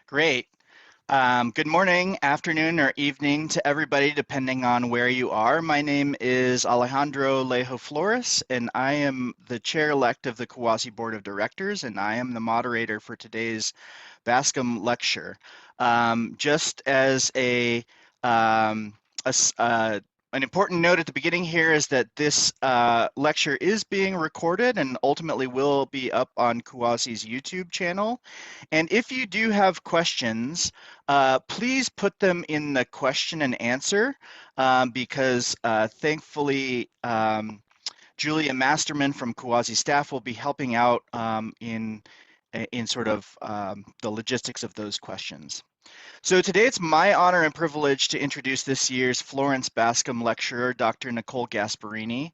Great. Good morning, afternoon, or evening to everybody, depending on where you are. My name is Alejandro Lejo Flores, and I am the chair-elect of the Kawasi Board of Directors, and I am the moderator for today's Bascom lecture. Just as um, an important note at the beginning here is that this lecture is being recorded and ultimately will be up on Kawasi's YouTube channel. And if you do have questions, please put them in the question and answer because thankfully Julia Masterman from Kawasi staff will be helping out in sort of the logistics of those questions. So today it's my honor and privilege to introduce this year's Florence Bascom lecturer, Dr. Nicole Gasparini.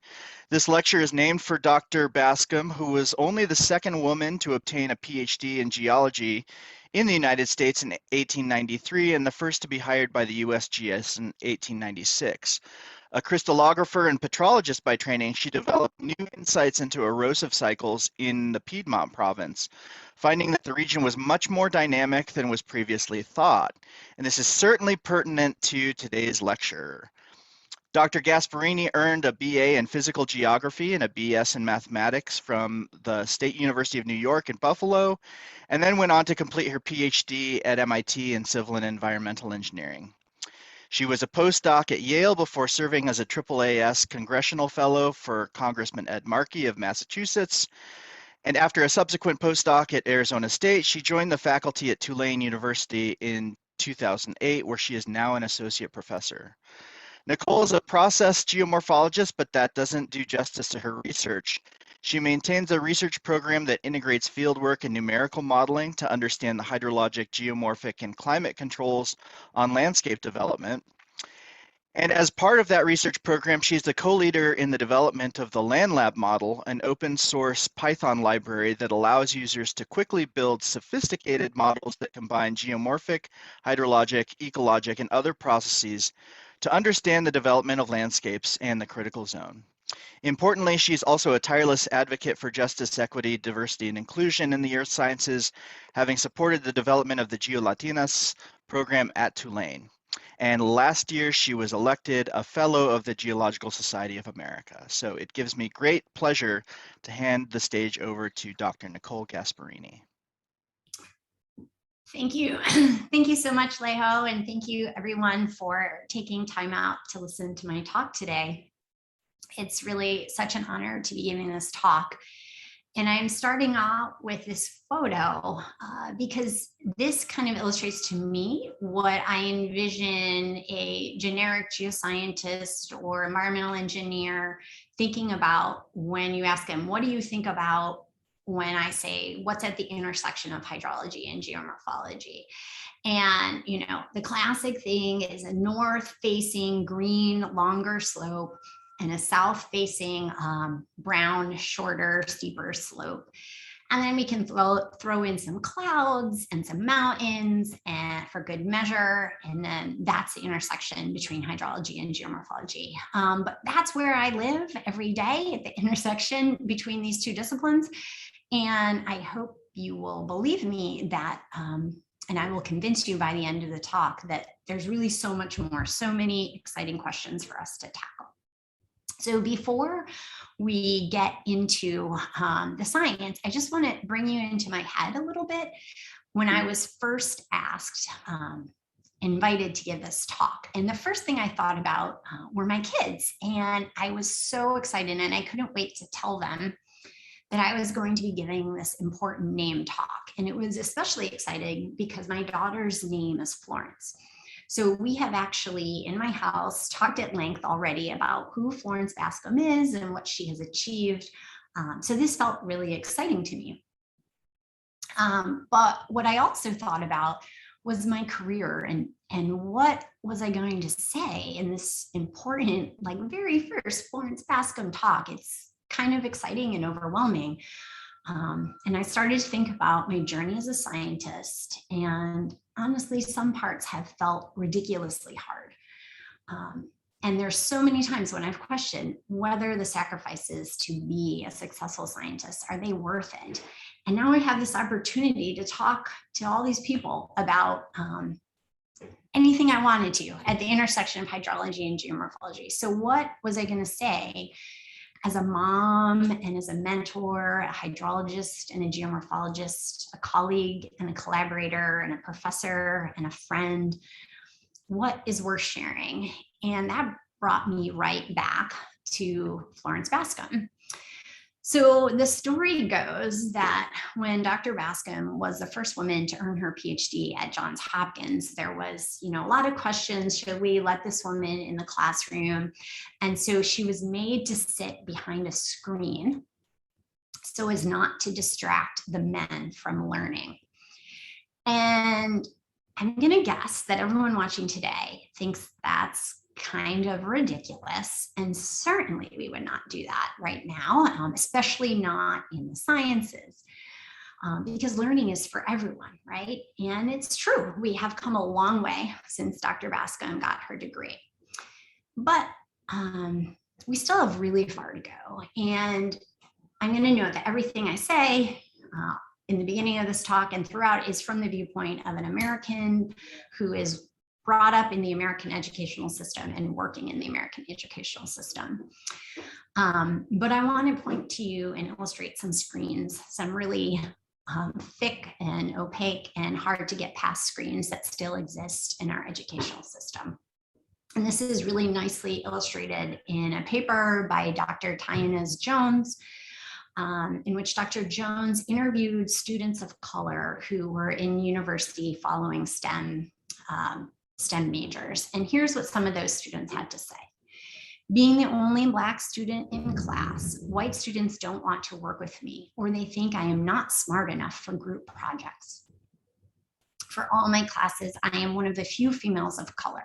This lecture is named for Dr. Bascom, who was only the second woman to obtain a PhD in geology in the United States in 1893 and the first to be hired by the USGS in 1896. A crystallographer and petrologist by training, she developed new insights into erosive cycles in the Piedmont province, finding that the region was much more dynamic than was previously thought. And this is certainly pertinent to today's lecture. Dr. Gasparini earned a BA in physical geography and a BS in mathematics from the State University of New York in Buffalo, and then went on to complete her PhD at MIT in civil and environmental engineering. She was a postdoc at Yale before serving as a AAAS Congressional Fellow for Congressman Ed Markey of Massachusetts. And after a subsequent postdoc at Arizona State, she joined the faculty at Tulane University in 2008, where she is now an associate professor. Nicole is a process geomorphologist, but that doesn't do justice to her research. She maintains a research program that integrates fieldwork and numerical modeling to understand the hydrologic, geomorphic, and climate controls on landscape development. And as part of that research program, she's the co-leader in the development of the LandLab model, an open source Python library that allows users to quickly build sophisticated models that combine geomorphic, hydrologic, ecologic, and other processes to understand the development of landscapes and the critical zone. Importantly, she's also a tireless advocate for justice, equity, diversity, and inclusion in the earth sciences, having supported the development of the GeoLatinas program at Tulane. And last year, she was elected a Fellow of the Geological Society of America. So it gives me great pleasure to hand the stage over to Dr. Nicole Gasparini. Thank you. Thank you so much, Lejo, and thank you everyone for taking time out to listen to my talk today. It's really such an honor to be giving this talk. And I'm starting out with this photo because this kind of illustrates to me what I envision a generic geoscientist or environmental engineer thinking about when you ask them, what do you think about when I say, what's at the intersection of hydrology and geomorphology? And, you know, the classic thing is a north-facing green, longer slope and a south-facing brown, shorter, steeper slope. And then we can throw in some clouds and some mountains and for good measure. And then that's the intersection between hydrology and geomorphology. But that's where I live every day, at the intersection between these two disciplines. And I hope you will believe me that, and I will convince you by the end of the talk that there's really so much more, so many exciting questions for us to tackle. So before we get into the science, I just want to bring you into my head a little bit. When I was first asked, invited to give this talk, and the first thing I thought about were my kids. And I was so excited and I couldn't wait to tell them that I was going to be giving this important name talk. And it was especially exciting because my daughter's name is Florence. So we have actually, in my house, talked at length already about who Florence Bascom is and what she has achieved. So this felt really exciting to me. But what I also thought about was my career and what was I going to say in this important, like very first Florence Bascom talk. It's kind of exciting and overwhelming. And I started to think about my journey as a scientist, and honestly, some parts have felt ridiculously hard. And there's so many times when I've questioned whether the sacrifices to be a successful scientist, are they worth it? And now I have this opportunity to talk to all these people about anything I wanted to at the intersection of hydrology and geomorphology. So what was I going to say as a mom and as a mentor, a hydrologist and a geomorphologist, a colleague and a collaborator and a professor and a friend? What is worth sharing? And that brought me right back to Florence Bascom. So the story goes that when Dr. Bascom was the first woman to earn her PhD at Johns Hopkins, there was, a lot of questions. Should we let this woman in the classroom? And so she was made to sit behind a screen so as not to distract the men from learning. And I'm going to guess that everyone watching today thinks that's kind of ridiculous. And certainly we would not do that right now, especially not in the sciences, because learning is for everyone, right? And it's true. We have come a long way since Dr. Bascom got her degree. But we still have really far to go. And I'm going to note that everything I say in the beginning of this talk and throughout is from the viewpoint of an American who is brought up in the American educational system and working in the American educational system. But I want to point to you and illustrate some screens, some really thick and opaque and hard to get past screens that still exist in our educational system. And this is really nicely illustrated in a paper by Dr. Tyanez Jones, in which Dr. Jones interviewed students of color who were in university following STEM majors. And here's what some of those students had to say. Being the only Black student in class, white students don't want to work with me, or they think I am not smart enough for group projects. For all my classes, I am one of the few females of color.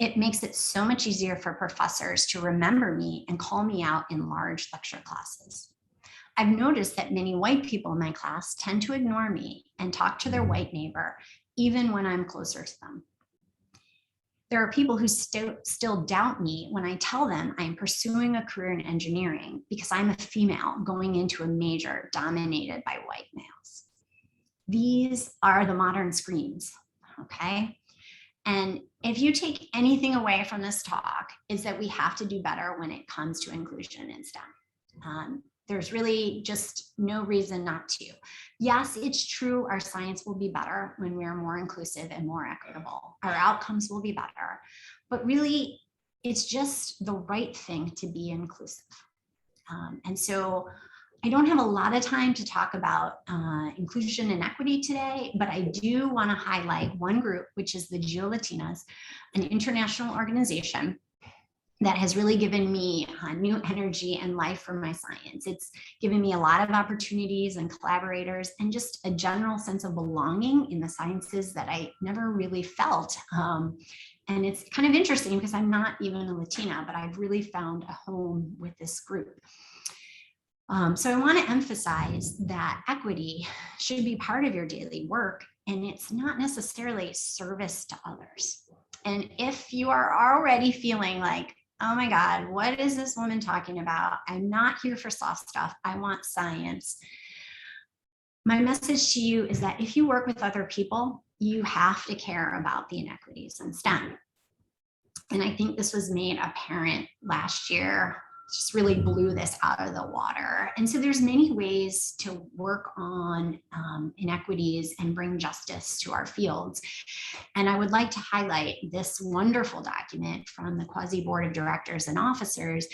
It makes it so much easier for professors to remember me and call me out in large lecture classes. I've noticed that many white people in my class tend to ignore me and talk to their white neighbor, even when I'm closer to them. There are people who still doubt me when I tell them I'm pursuing a career in engineering because I'm a female going into a major dominated by white males. These are the modern screens, okay? And if you take anything away from this talk, is that we have to do better when it comes to inclusion in STEM. There's really just no reason not to. Yes, it's true, our science will be better when we are more inclusive and more equitable. Our outcomes will be better, but really it's just the right thing to be inclusive. And so I don't have a lot of time to talk about inclusion and equity today, but I do want to highlight one group, which is the GeoLatinas, an international organization that has really given me new energy and life for my science. It's given me a lot of opportunities and collaborators and just a general sense of belonging in the sciences that I never really felt. And it's kind of interesting because I'm not even a Latina, but I've really found a home with this group. So I want to emphasize that equity should be part of your daily work, and it's not necessarily service to others. And if you are already feeling like, oh my God, what is this woman talking about? I'm not here for soft stuff. I want science. My message to you is that if you work with other people, you have to care about the inequities in STEM. And I think this was made apparent last year, just really blew this out of the water. And so there's many ways to work on inequities and bring justice to our fields. And I would like to highlight this wonderful document from the Quasi Board of Directors and Officers.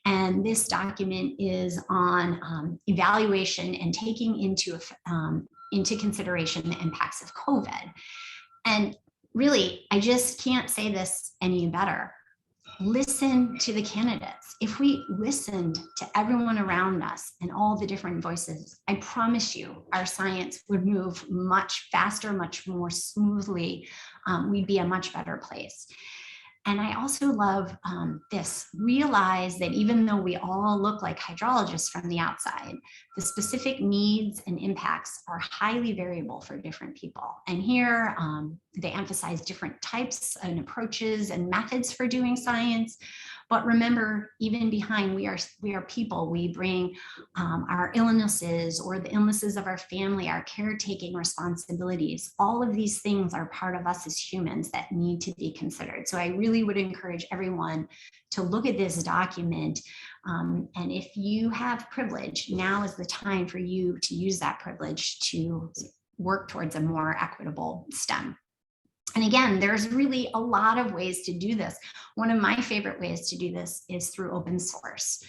And this document is on evaluation and taking into consideration the impacts of COVID. And really, I just can't say this any better. Listen to the candidates. If we listened to everyone around us and all the different voices, I promise you our science would move much faster, much more smoothly. We'd be a much better place. And I also love this. Realize that even though we all look like hydrologists from the outside, the specific needs and impacts are highly variable for different people. And here they emphasize different types and approaches and methods for doing science, But remember, even behind, we are people. We bring our illnesses or the illnesses of our family, our caretaking responsibilities. All of these things are part of us as humans that need to be considered. So I really would encourage everyone to look at this document. And if you have privilege, now is the time for you to use that privilege to work towards a more equitable STEM. And again, there's really a lot of ways to do this. One of my favorite ways to do this is through open source.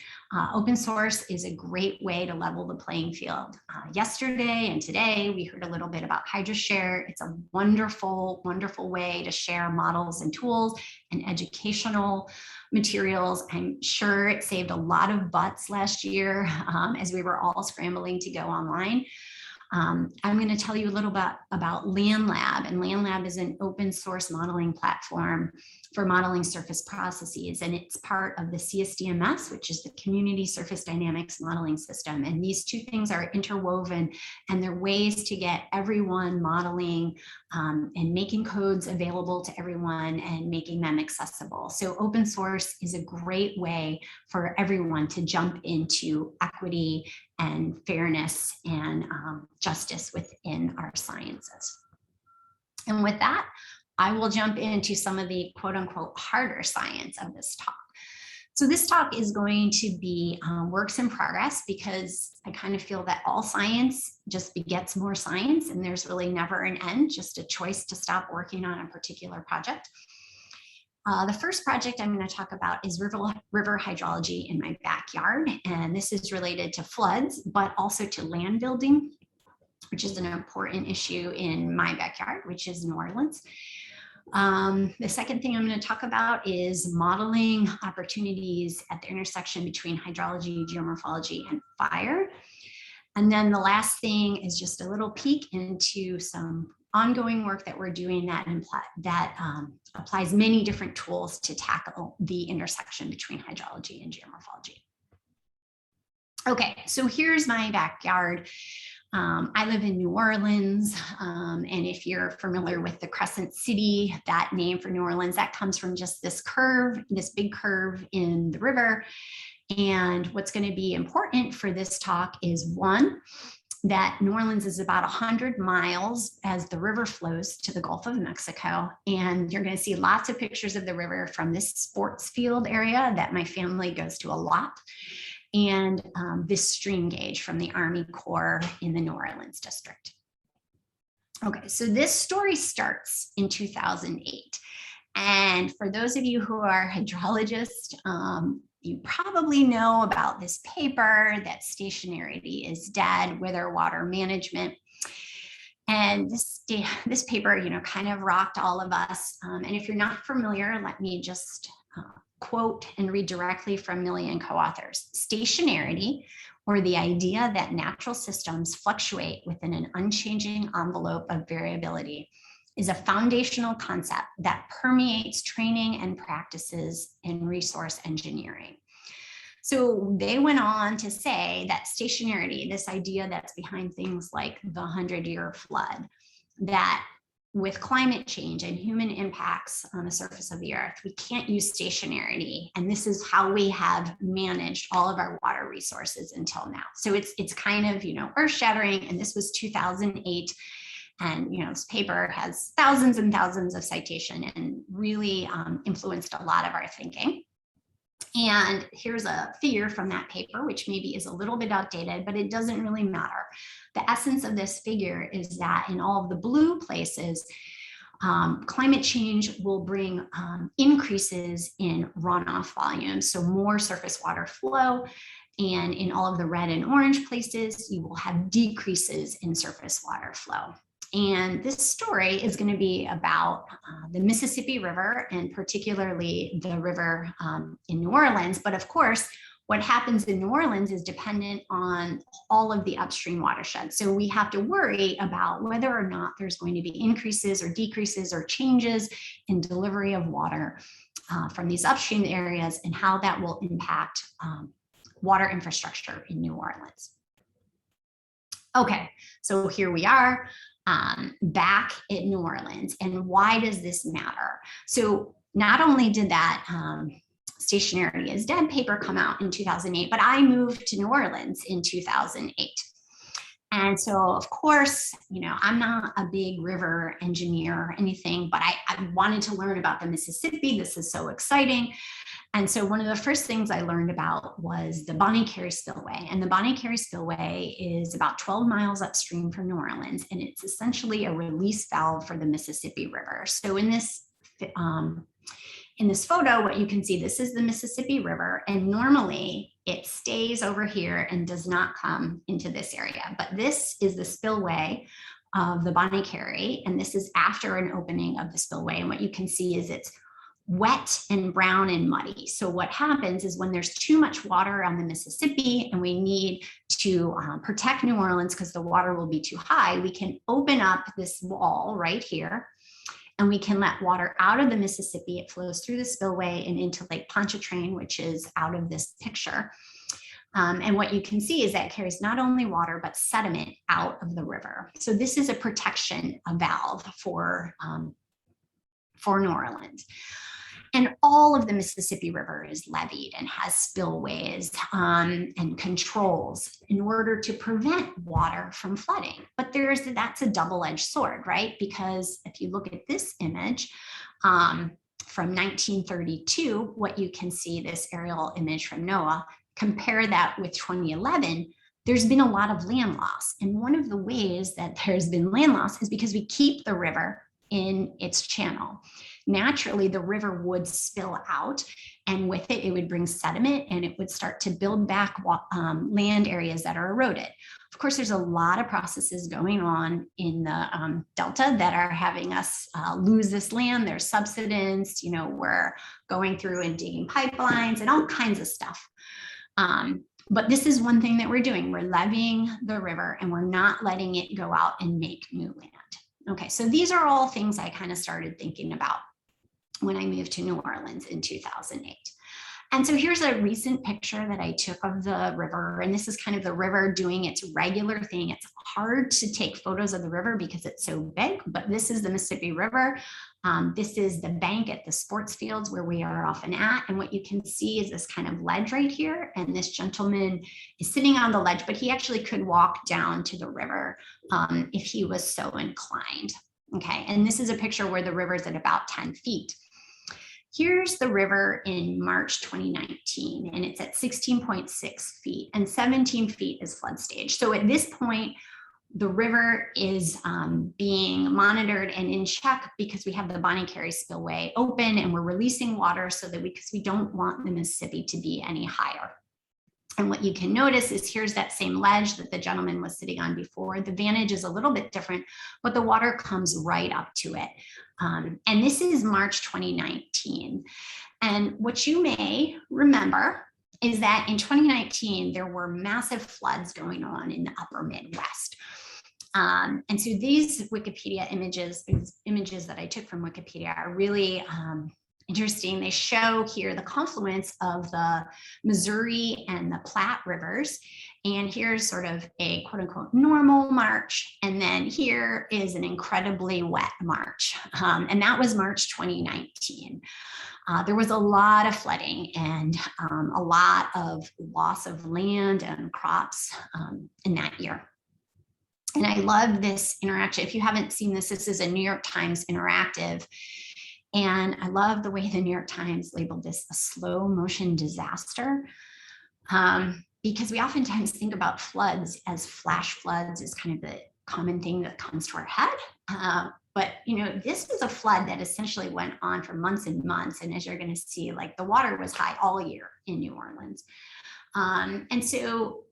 Open source is a great way to level the playing field. Yesterday and today, we heard a little bit about HydroShare. It's a wonderful, wonderful way to share models and tools and educational materials. I'm sure it saved a lot of butts last year as we were all scrambling to go online. I'm going to tell you a little bit about LandLab, and LandLab is an open source modeling platform for modeling surface processes, and it's part of the CSDMS, which is the Community Surface Dynamics Modeling System. And these two things are interwoven, and they're ways to get everyone modeling and making codes available to everyone and making them accessible. So open source is a great way for everyone to jump into equity and fairness and justice within our sciences. And with that, I will jump into some of the quote unquote harder science of this talk. So this talk is going to be works in progress, because I kind of feel that all science just begets more science, and there's really never an end, just a choice to stop working on a particular project. The first project I'm going to talk about is river hydrology in my backyard. And this is related to floods, but also to land building, which is an important issue in my backyard, which is New Orleans. The second thing I'm going to talk about is modeling opportunities at the intersection between hydrology, geomorphology, and fire. And then the last thing is just a little peek into some ongoing work that we're doing that applies many different tools to tackle the intersection between hydrology and geomorphology. Okay, so here's my backyard. I live in New Orleans, and if you're familiar with the Crescent City, that name for New Orleans, that comes from just this curve, this big curve in the river. And what's going to be important for this talk is, one, that New Orleans is about 100 miles as the river flows to the Gulf of Mexico. And you're going to see lots of pictures of the river from this sports field area that my family goes to a lot, and this stream gauge from the Army Corps in the New Orleans district. Okay, so this story starts in 2008. And for those of you who are hydrologists, you probably know about this paper that stationarity is dead, weather water management. And this paper, kind of rocked all of us. And if you're not familiar, let me just quote and read directly from Millie and co-authors. Stationarity, or the idea that natural systems fluctuate within an unchanging envelope of variability, is a foundational concept that permeates training and practices in resource engineering. So they went on to say that stationarity, this idea that's behind things like the 100-year flood, that with climate change and human impacts on the surface of the earth, we can't use stationarity. And this is how we have managed all of our water resources until now. So it's kind of, earth shattering. And this was 2008. And this paper has thousands and thousands of citation and really influenced a lot of our thinking. And here's a figure from that paper, which maybe is a little bit outdated, but it doesn't really matter. The essence of this figure is that in all of the blue places, climate change will bring increases in runoff volumes, so more surface water flow. And in all of the red and orange places, you will have decreases in surface water flow. And this story is going to be about the Mississippi River, and particularly the river in New Orleans. But of course, what happens in New Orleans is dependent on all of the upstream watersheds. So we have to worry about whether or not there's going to be increases or decreases or changes in delivery of water from these upstream areas, and how that will impact water infrastructure in New Orleans. Okay, so here we are. Back in New Orleans. And why does this matter? So not only did that Stationary is Dead paper come out in 2008, but I moved to New Orleans in 2008. And so, of course, I'm not a big river engineer or anything, but I wanted to learn about the Mississippi. This is so exciting. And so one of the first things I learned about was the Bonnet Carré Spillway. And the Bonnet Carré Spillway is about 12 miles upstream from New Orleans, and it's essentially a release valve for the Mississippi River. So in this photo, what you can see, this is the Mississippi River, and normally it stays over here and does not come into this area. But this is the spillway of the Bonnet Carré, and this is after an opening of the spillway. And what you can see is it's wet and brown and muddy. So what happens is when there's too much water on the Mississippi and we need to protect New Orleans because the water will be too high, we can open up this wall right here and we can let water out of the Mississippi. It flows through the spillway and into Lake Pontchartrain, which is out of this picture. And what you can see is that it carries not only water, but sediment out of the river. So this is a protection valve for New Orleans. And all of the Mississippi River is leveed and has spillways and controls in order to prevent water from flooding. But that's a double-edged sword, right? Because if you look at this image from 1932, what you can see, this aerial image from NOAA, compare that with 2011, there's been a lot of land loss. And one of the ways that there's been land loss is because we keep the river in its channel. Naturally, the river would spill out, and with it, it would bring sediment and it would start to build back land areas that are eroded. Of course, there's a lot of processes going on in the Delta that are having us lose this land. There's subsidence, we're going through and digging pipelines and all kinds of stuff. But this is one thing that we're doing. We're leveeing the river and we're not letting it go out and make new land. Okay, so these are all things I kind of started thinking about when I moved to New Orleans in 2008. And so here's a recent picture that I took of the river, and this is kind of the river doing its regular thing. It's hard to take photos of the river because it's so big, but this is the Mississippi River. This is the bank at the sports fields where we are often at. And what you can see is this kind of ledge right here. And this gentleman is sitting on the ledge, but he actually could walk down to the river if he was so inclined. Okay, and this is a picture where the river is at about 10 feet. Here's the river in March 2019, and it's at 16.6 feet, and 17 feet is flood stage. So at this point, the river is being monitored and in check because we have the Bonnet Carré Spillway open and we're releasing water because we don't want the Mississippi to be any higher. And what you can notice is here's that same ledge that the gentleman was sitting on before. The vantage is a little bit different, but the water comes right up to it. And this is March 2019. And what you may remember is that in 2019, there were massive floods going on in the upper Midwest. And so these Wikipedia images, these images that I took from Wikipedia are really interesting. They show here the confluence of the Missouri and the Platte rivers. And here's sort of a quote unquote normal March. And then here is an incredibly wet March. And that was March 2019. There was a lot of flooding and a lot of loss of land and crops in that year. And I love this interaction. If you haven't seen this, this is a New York Times interactive. And I love the way the New York Times labeled this a slow motion disaster, because we oftentimes think about floods as flash floods is kind of the common thing that comes to our head. But this was a flood that essentially went on for months and months. And as you're going to see, like the water was high all year in New Orleans. And so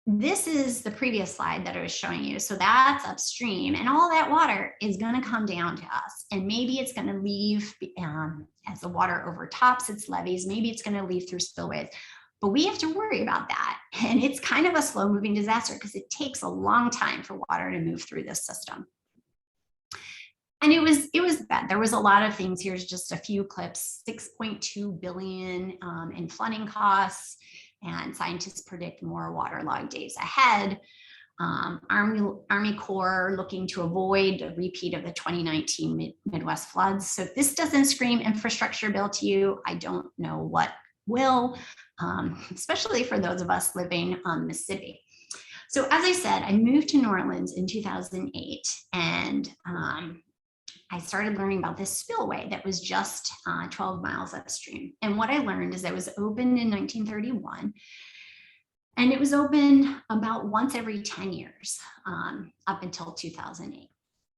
this is the previous slide that I was showing you. So that's upstream, and all that water is going to come down to us. And maybe it's going to leave as the water overtops its levees. Maybe it's going to leave through spillways. But we have to worry about that. And it's kind of a slow moving disaster because it takes a long time for water to move through this system. And it was bad. There was a lot of things. Here's just a few clips: 6.2 billion in flooding costs. And scientists predict more waterlogged days ahead. Army Corps looking to avoid a repeat of the 2019 Midwest floods. So if this doesn't scream infrastructure bill to you, I don't know what will, especially for those of us living on Mississippi. So as I said, I moved to New Orleans in 2008, and I started learning about this spillway that was just 12 miles upstream. And what I learned is that it was opened in 1931, and it was open about once every 10 years up until 2008.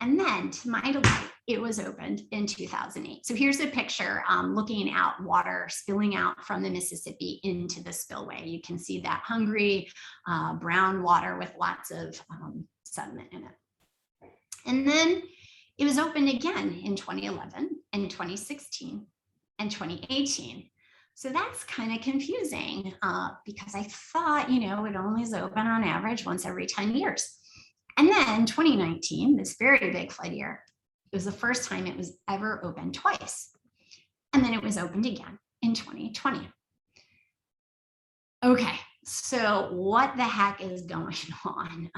And then, to my delight, it was opened in 2008. So here's a picture looking out, water spilling out from the Mississippi into the spillway. You can see that hungry brown water with lots of sediment in it. And then it was opened again in 2011 and 2016 and 2018. So that's kind of confusing because I thought, it only is open on average once every 10 years. And then 2019, this very big flood year, it was the first time it was ever opened twice. And then it was opened again in 2020. Okay, so what the heck is going on?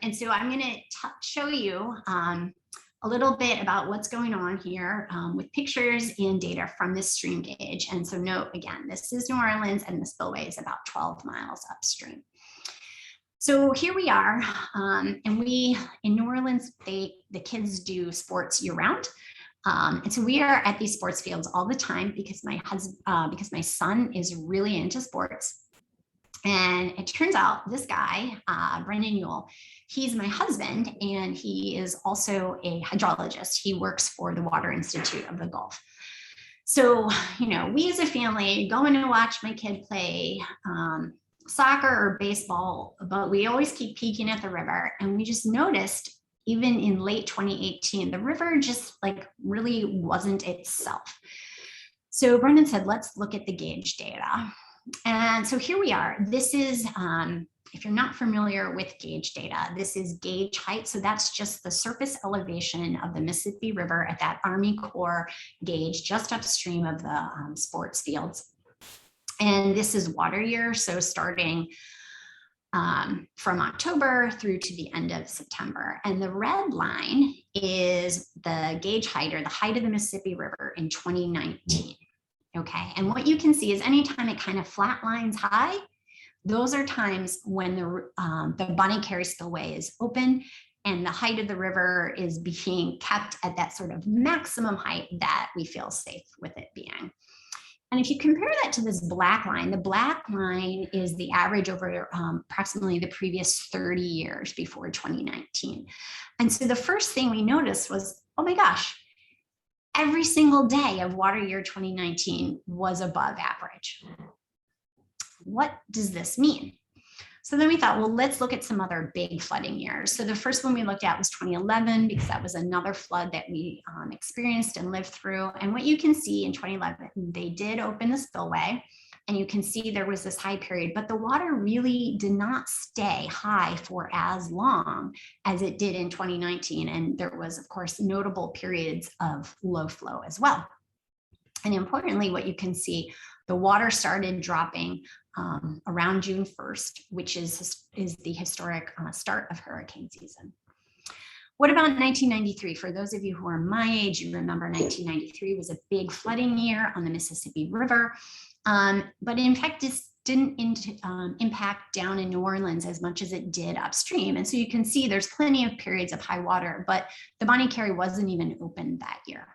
And so I'm going to show you a little bit about what's going on here with pictures and data from this stream gauge. And so note, again, this is New Orleans and the spillway is about 12 miles upstream. So here we are, and in New Orleans, the kids do sports year round. And so we are at these sports fields all the time because my son is really into sports. And it turns out this guy, Brendan Ewell, he's my husband, and he is also a hydrologist. He works for the Water Institute of the Gulf. So, we as a family going to watch my kid play soccer or baseball, but we always keep peeking at the river. And we just noticed, even in late 2018, the river just really wasn't itself. So Brendan said, let's look at the gauge data. And so here we are. This is, if you're not familiar with gauge data, this is gauge height. So that's just the surface elevation of the Mississippi River at that Army Corps gauge just upstream of the sports fields. And this is water year, so starting from October through to the end of September. And the red line is the gauge height, or the height of the Mississippi River in 2019. Okay, and what you can see is anytime it kind of flatlines high, those are times when the Bonnie Carré Spillway is open and the height of the river is being kept at that sort of maximum height that we feel safe with it being. And if you compare that to this black line, the black line is the average over approximately the previous 30 years before 2019. And so the first thing we noticed was, oh my gosh, every single day of water year 2019 was above average. What does this mean? So then we thought, well, let's look at some other big flooding years. So the first one we looked at was 2011, because that was another flood that we experienced and lived through. And what you can see in 2011, they did open the spillway, and you can see there was this high period, but the water really did not stay high for as long as it did in 2019. And there was, of course, notable periods of low flow as well. And importantly, what you can see, the water started dropping around June 1st, which is the historic start of hurricane season. What about 1993? For those of you who are my age, you remember 1993 was a big flooding year on the Mississippi River. But in fact, this didn't impact down in New Orleans as much as it did upstream. And so you can see there's plenty of periods of high water, but the Bonnie Carré wasn't even open that year.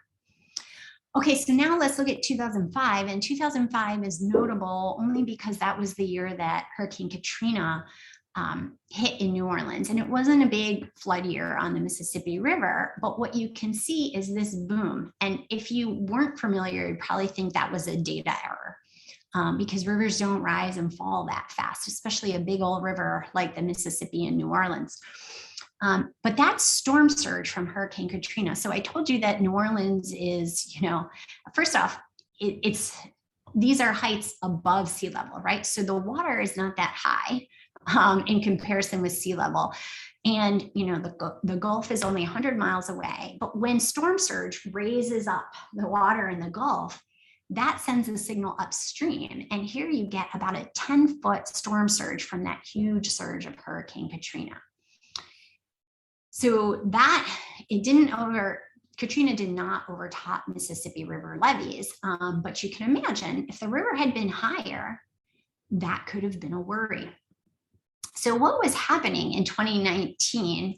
Okay, so now let's look at 2005, and 2005 is notable only because that was the year that Hurricane Katrina hit in New Orleans, and it wasn't a big flood year on the Mississippi River, but what you can see is this boom. And if you weren't familiar, you'd probably think that was a data error because rivers don't rise and fall that fast, especially a big old river like the Mississippi in New Orleans. But that's storm surge from Hurricane Katrina. So I told you that New Orleans is, first off, these are heights above sea level, right? So the water is not that high in comparison with sea level. And, the Gulf is only 100 miles away. But when storm surge raises up the water in the Gulf, that sends a signal upstream. And here you get about a 10-foot storm surge from that huge surge of Hurricane Katrina. So Katrina did not overtop Mississippi River levees, but you can imagine if the river had been higher, that could have been a worry. So what was happening in 2019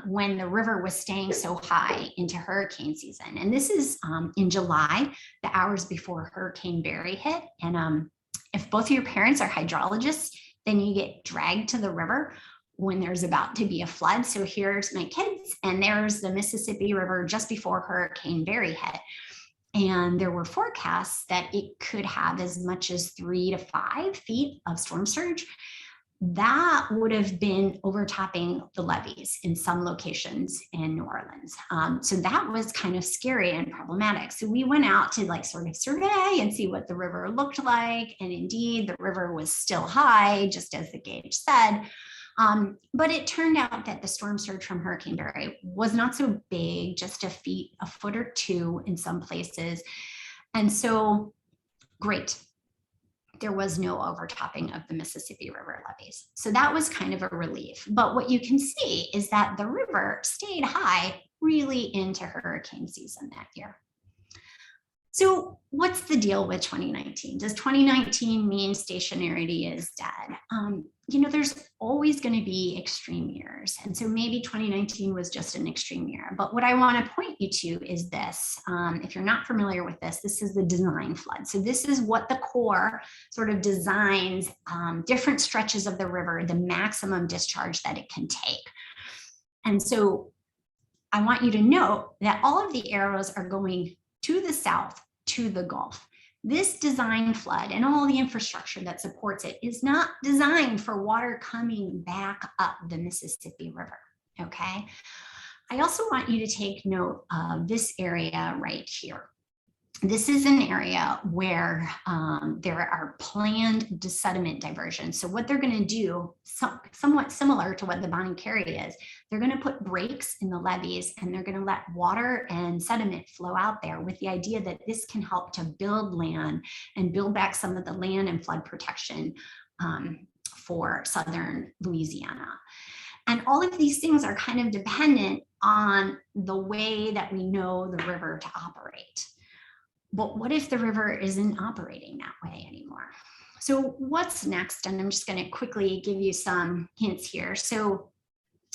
when the river was staying so high into hurricane season? And this is in July, the hours before Hurricane Barry hit. And if both of your parents are hydrologists, then you get dragged to the river when there's about to be a flood. So here's my kids, and there's the Mississippi River just before Hurricane Barry hit. And there were forecasts that it could have as much as 3 to 5 feet of storm surge. That would have been overtopping the levees in some locations in New Orleans. So that was kind of scary and problematic. So we went out to like sort of survey and see what the river looked like. And indeed, the river was still high, just as the gauge said. But it turned out that the storm surge from Hurricane Barry was not so big, just a foot or two in some places. And so, great. There was no overtopping of the Mississippi River levees. So that was kind of a relief. But what you can see is that the river stayed high really into hurricane season that year. So what's the deal with 2019? Does 2019 mean stationarity is dead? There's always going to be extreme years. And so maybe 2019 was just an extreme year. But what I want to point you to is this. If you're not familiar with this, this is the design flood. So this is what the Corps sort of designs different stretches of the river, the maximum discharge that it can take. And so I want you to note that all of the arrows are going to the south, to the Gulf. This design flood and all the infrastructure that supports it is not designed for water coming back up the Mississippi River, okay? I also want you to take note of this area right here. This is an area where there are planned sediment diversions. So what they're going to do, somewhat similar to what the Bonnie Carey is, they're going to put breaks in the levees and they're going to let water and sediment flow out there with the idea that this can help to build land and build back some of the land and flood protection for southern Louisiana. And all of these things are kind of dependent on the way that we know the river to operate. But what if the river isn't operating that way anymore? So what's next? And I'm just going to quickly give you some hints here. So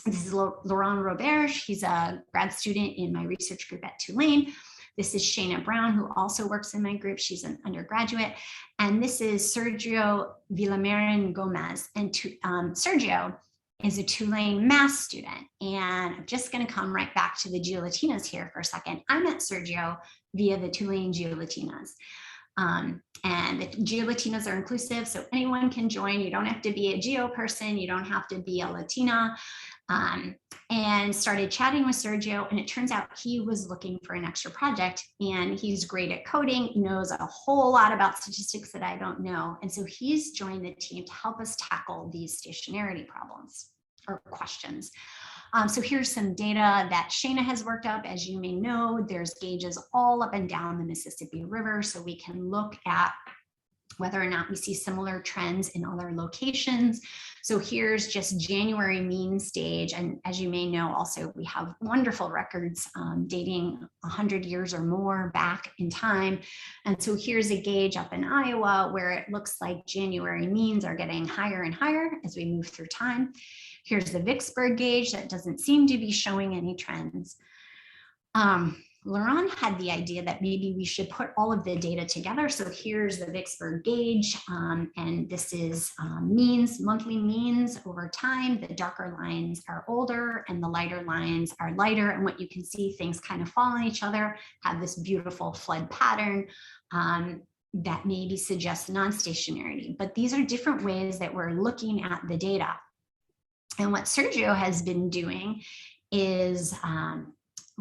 this is Laurent Robert. He's a grad student in my research group at Tulane. This is Shana Brown, who also works in my group. She's an undergraduate. And this is Sergio Villamarin Gomez. And Sergio is a Tulane math student. And I'm just going to come right back to the Geolatinas here for a second. I met Sergio via the Tulane Geolatinas. And the Geolatinas are inclusive, so anyone can join. You don't have to be a geo person. You don't have to be a Latina. And started chatting with Sergio, and it turns out he was looking for an extra project, and he's great at coding, knows a whole lot about statistics that I don't know. And so he's joined the team to help us tackle these stationarity problems or questions. So here's some data that Shana has worked up. As you may know, there's gauges all up and down the Mississippi River, so we can look at whether or not we see similar trends in other locations. So here's just January mean stage. And as you may know, also we have wonderful records dating 100 years or more back in time. And so here's a gauge up in Iowa where it looks like January means are getting higher and higher as we move through time. Here's the Vicksburg gauge that doesn't seem to be showing any trends. Laurent had the idea that maybe we should put all of the data together. So here's the Vicksburg gauge, and this is means, monthly means over time. The darker lines are older and the lighter lines are lighter. And what you can see, things kind of fall on each other, have this beautiful flood pattern that maybe suggests non-stationarity. But these are different ways that we're looking at the data. And what Sergio has been doing is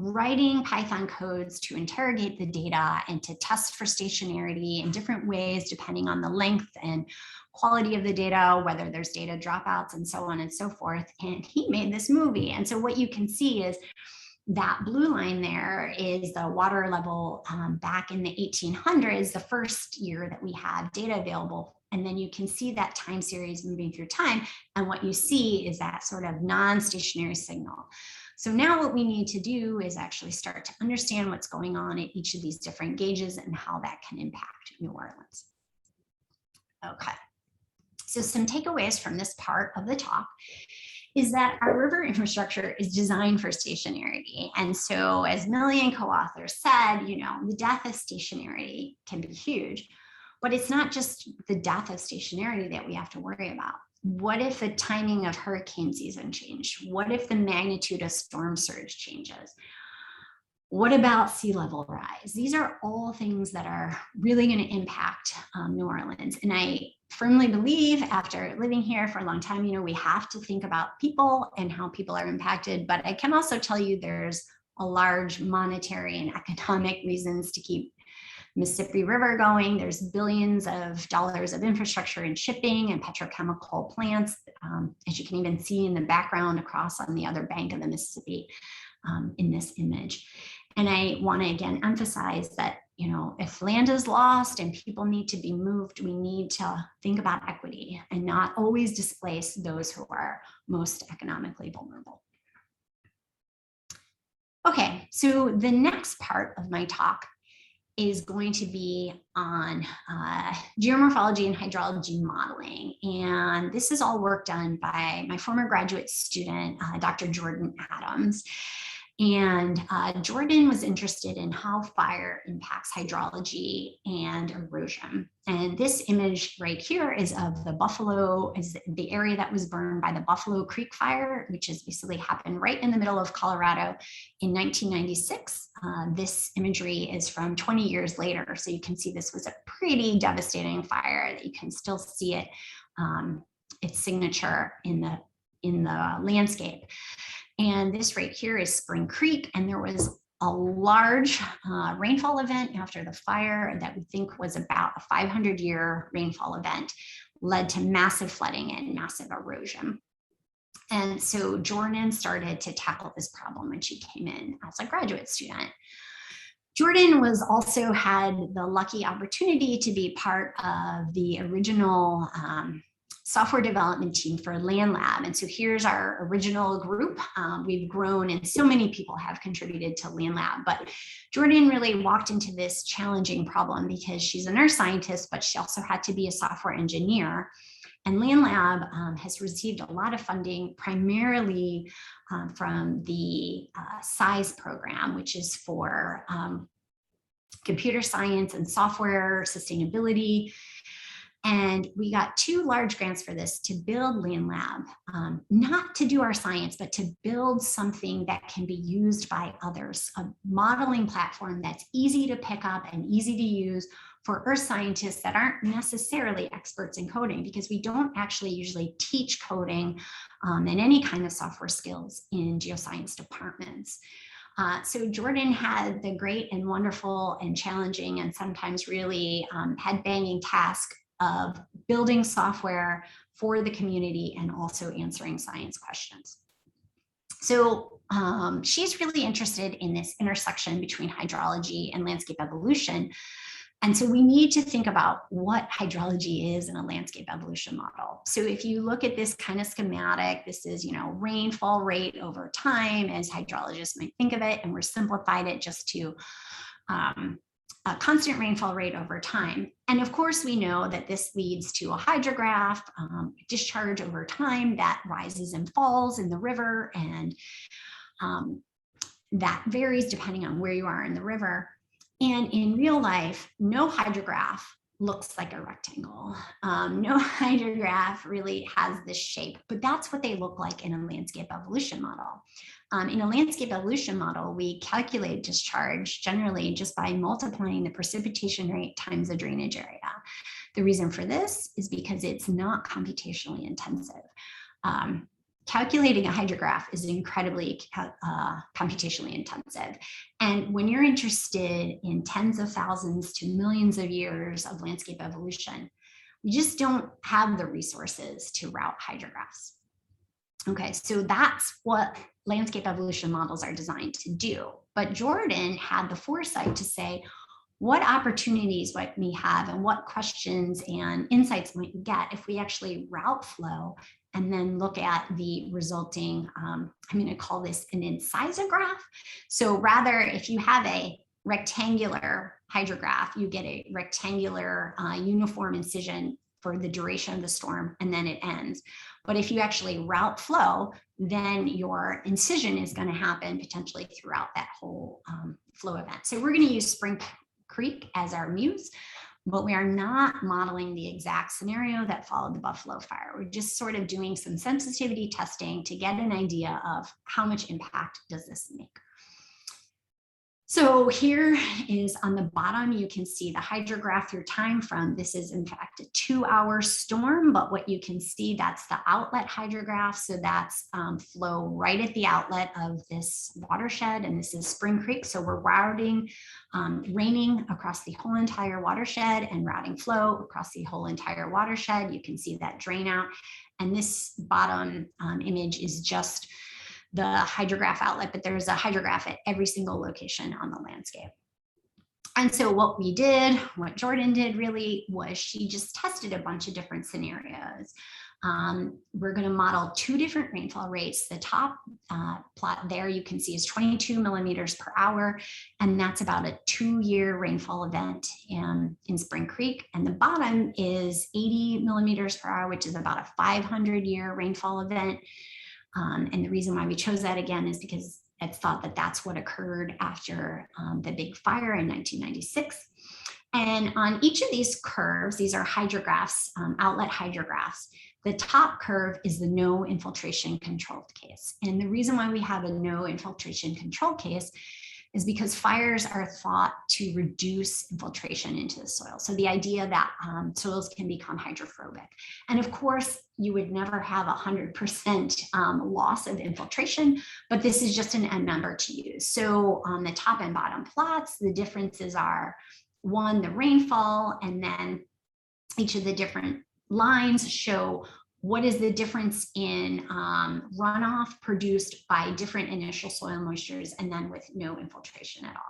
writing Python codes to interrogate the data and to test for stationarity in different ways, depending on the length and quality of the data, whether there's data dropouts and so on and so forth. And he made this movie. And so what you can see is that blue line there is the water level back in the 1800s, the first year that we had data available And then you can see that time series moving through time. And what you see is that sort of non-stationary signal. So now what we need to do is actually start to understand what's going on at each of these different gauges and how that can impact New Orleans. Okay, so some takeaways from this part of the talk is that our river infrastructure is designed for stationarity. And so as Millie and co-authors said, the death of stationarity can be huge, but it's not just the death of stationarity that we have to worry about. What if the timing of hurricane season changed? What if the magnitude of storm surge changes? What about sea level rise? These are all things that are really going to impact New Orleans. And I firmly believe, after living here for a long time, we have to think about people and how people are impacted. But I can also tell you there's a large monetary and economic reasons to keep Mississippi River going. There's billions of dollars of infrastructure in shipping and petrochemical plants, as you can even see in the background across on the other bank of the Mississippi in this image. And I want to again emphasize that, if land is lost and people need to be moved, we need to think about equity and not always displace those who are most economically vulnerable. Okay, so the next part of my talk is going to be on geomorphology and hydrology modeling. And this is all work done by my former graduate student, Dr. Jordan Adams. And Jordan was interested in how fire impacts hydrology and erosion. And this image right here is of the area that was burned by the Buffalo Creek Fire, which has basically happened right in the middle of Colorado in 1996. This imagery is from 20 years later. So you can see this was a pretty devastating fire that you can still see it, its signature in the landscape. And this right here is Spring Creek, and there was a large rainfall event after the fire that we think was about a 500-year rainfall event, led to massive flooding and massive erosion. And so Jordan started to tackle this problem when she came in as a graduate student. Jordan also had the lucky opportunity to be part of the original software development team for LandLab. And so here's our original group. We've grown and so many people have contributed to LandLab, but Jordan really walked into this challenging problem because she's a nurse scientist, but she also had to be a software engineer. And LandLab has received a lot of funding, primarily from the SIZE program, which is for computer science and software sustainability. And we got 2 large grants for this to build LandLab, not to do our science, but to build something that can be used by others, a modeling platform that's easy to pick up and easy to use for earth scientists that aren't necessarily experts in coding, because we don't actually usually teach coding and any kind of software skills in geoscience departments. So Jordan had the great and wonderful and challenging and sometimes really head-banging task of building software for the community and also answering science questions. So she's really interested in this intersection between hydrology and landscape evolution. And so we need to think about what hydrology is in a landscape evolution model. So if you look at this kind of schematic, this is, rainfall rate over time as hydrologists might think of it, and we're simplified it just to a constant rainfall rate over time. And of course, we know that this leads to a hydrograph, discharge over time that rises and falls in the river, and that varies depending on where you are in the river. And in real life, no hydrograph looks like a rectangle. No hydrograph really has this shape, but that's what they look like in a landscape evolution model. In a landscape evolution model, we calculate discharge generally just by multiplying the precipitation rate times the drainage area. The reason for this is because it's not computationally intensive. Calculating a hydrograph is incredibly computationally intensive. And when you're interested in tens of thousands to millions of years of landscape evolution, we just don't have the resources to route hydrographs. Okay, so that's what landscape evolution models are designed to do. But Jordan had the foresight to say, what opportunities might we have and what questions and insights might we get if we actually route flow and then look at the resulting, I'm going to call this an incisograph. So rather, if you have a rectangular hydrograph, you get a rectangular uniform incision for the duration of the storm, and then it ends. But if you actually route flow, then your incision is going to happen potentially throughout that whole flow event. So we're going to use Spring Creek as our muse, but we are not modeling the exact scenario that followed the Buffalo fire. We're just sort of doing some sensitivity testing to get an idea of how much impact does this make. So here is on the bottom, you can see the hydrograph through time from, this is in fact a 2-hour storm, but what you can see, that's the outlet hydrograph. So that's flow right at the outlet of this watershed, and this is Spring Creek. So we're routing raining across the whole entire watershed and routing flow across the whole entire watershed. You can see that drain out. And this bottom image is just the hydrograph outlet, but there's a hydrograph at every single location on the landscape. And so what we did, what Jordan did really, was she just tested a bunch of different scenarios. We're going to model 2 different rainfall rates. The top plot there you can see is 22 millimeters per hour, and that's about a 2-year rainfall event in Spring Creek. And the bottom is 80 millimeters per hour, which is about a 500-year rainfall event. And the reason why we chose that again is because it's thought that that's what occurred after the big fire in 1996. And on each of these curves, these are hydrographs, outlet hydrographs. The top curve is the no infiltration controlled case. And the reason why we have a no infiltration control case is because fires are thought to reduce infiltration into the soil. So the idea that soils can become hydrophobic. And of course, you would never have 100% loss of infiltration, but this is just an end number to use. So on the top and bottom plots, the differences are, one, the rainfall, and then each of the different lines show what is the difference in runoff produced by different initial soil moistures and then with no infiltration at all.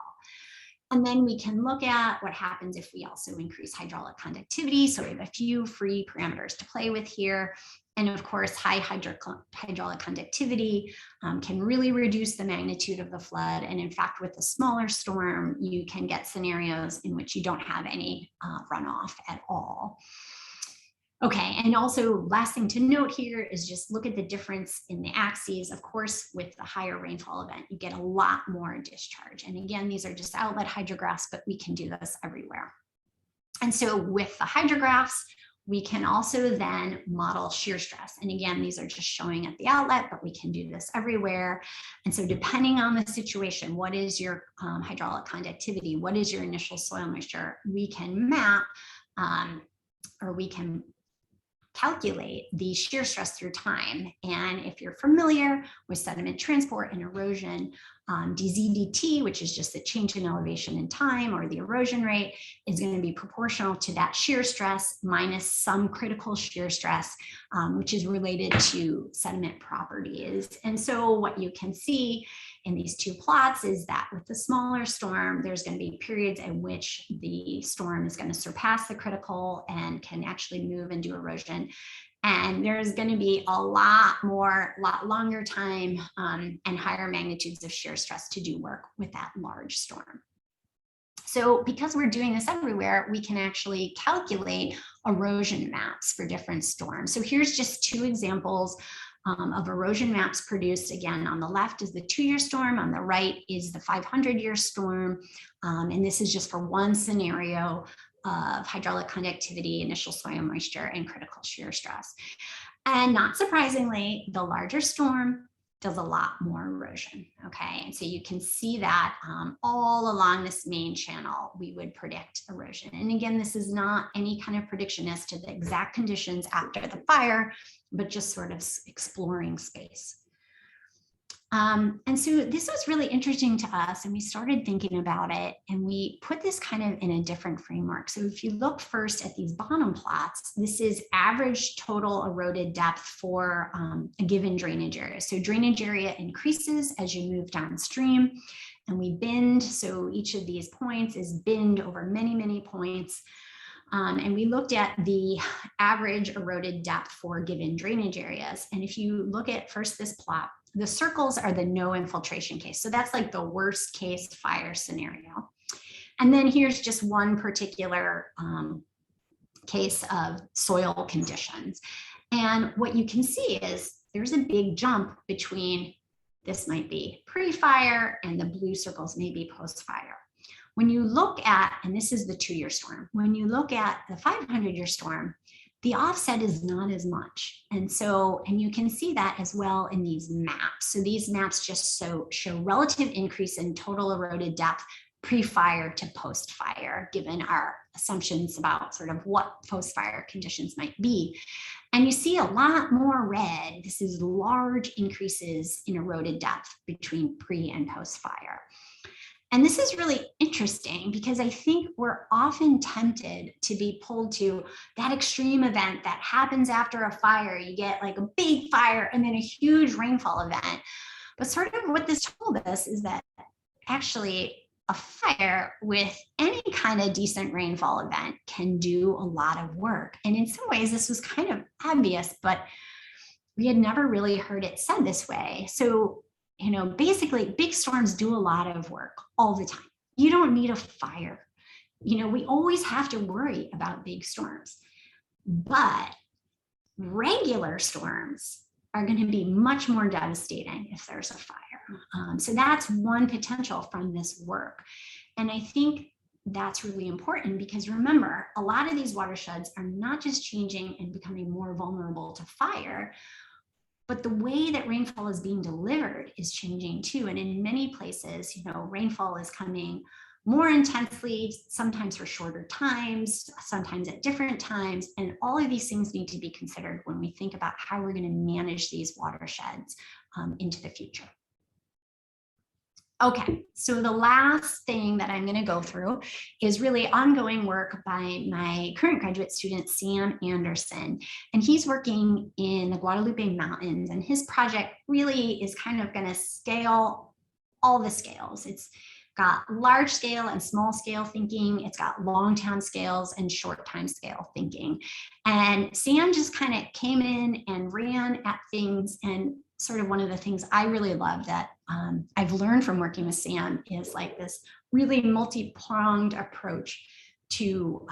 And then we can look at what happens if we also increase hydraulic conductivity. So we have a few free parameters to play with here. And of course, high hydraulic conductivity can really reduce the magnitude of the flood. And in fact, with a smaller storm, you can get scenarios in which you don't have any runoff at all. Okay, and also last thing to note here is just look at the difference in the axes. Of course, with the higher rainfall event, you get a lot more discharge. And again, these are just outlet hydrographs, but we can do this everywhere. And so with the hydrographs, we can also then model shear stress. And again, these are just showing at the outlet, but we can do this everywhere. And so depending on the situation, what is your hydraulic conductivity? What is your initial soil moisture? We can map or we can calculate the shear stress through time. And if you're familiar with sediment transport and erosion, dz/dt, which is just the change in elevation in time, or the erosion rate, is going to be proportional to that shear stress minus some critical shear stress, which is related to sediment properties. And so what you can see in these 2 plots is that with the smaller storm, there's going to be periods in which the storm is going to surpass the critical and can actually move and do erosion. And there's going to be a lot longer time and higher magnitudes of shear stress to do work with that large storm. So because we're doing this everywhere, we can actually calculate erosion maps for different storms. So here's just 2 examples of erosion maps produced. Again, on the left is the 2-year storm, on the right is the 500-year storm. And this is just for one scenario of hydraulic conductivity, initial soil moisture, and critical shear stress. And not surprisingly, the larger storm does a lot more erosion, okay? And so you can see that all along this main channel, we would predict erosion. And again, this is not any kind of prediction as to the exact conditions after the fire, but just sort of exploring space. And so this was really interesting to us, and we started thinking about it, and we put this kind of in a different framework. So if you look first at these bottom plots, this is average total eroded depth for a given drainage area. So drainage area increases as you move downstream, And we binned, so each of these points is binned over many, many points. And we looked at the average eroded depth for given drainage areas. And if you look at first this plot, the circles are the no infiltration case. So that's like the worst case fire scenario. And then here's just one particular case of soil conditions. And what you can see is there's a big jump between, this might be pre-fire and the blue circles may be post-fire. When you look at, and this is the 2-year storm, when you look at the 500-year storm, the offset is not as much. And so, and you can see that as well in these maps. So these maps just show relative increase in total eroded depth pre-fire to post-fire, given our assumptions about sort of what post-fire conditions might be. And you see a lot more red. This is large increases in eroded depth between pre and post-fire. And this is really interesting because I think we're often tempted to be pulled to that extreme event that happens after a fire. You get like a big fire and then a huge rainfall event. But sort of what this told us is that actually a fire with any kind of decent rainfall event can do a lot of work. And in some ways, this was kind of obvious, but we had never really heard it said this way. So, you know, basically big storms do a lot of work all the time. You don't need a fire. You know, we always have to worry about big storms, but regular storms are going to be much more devastating if there's a fire. So that's one potential from this work. And I think that's really important because remember, a lot of these watersheds are not just changing and becoming more vulnerable to fire, but the way that rainfall is being delivered is changing too. And in many places, you know, rainfall is coming more intensely, sometimes for shorter times, sometimes at different times. And all of these things need to be considered when we think about how we're going to manage these watersheds into the future. Okay, so the last thing that I'm going to go through is really ongoing work by my current graduate student, Sam Anderson. And he's working in the Guadalupe Mountains, and his project really is kind of going to scale all the scales. It's got large scale and small scale thinking. It's got long time scales and short time scale thinking. And Sam just kind of came in and ran at things. And sort of one of the things I really love that I've learned from working with Sam is like this really multi-pronged approach to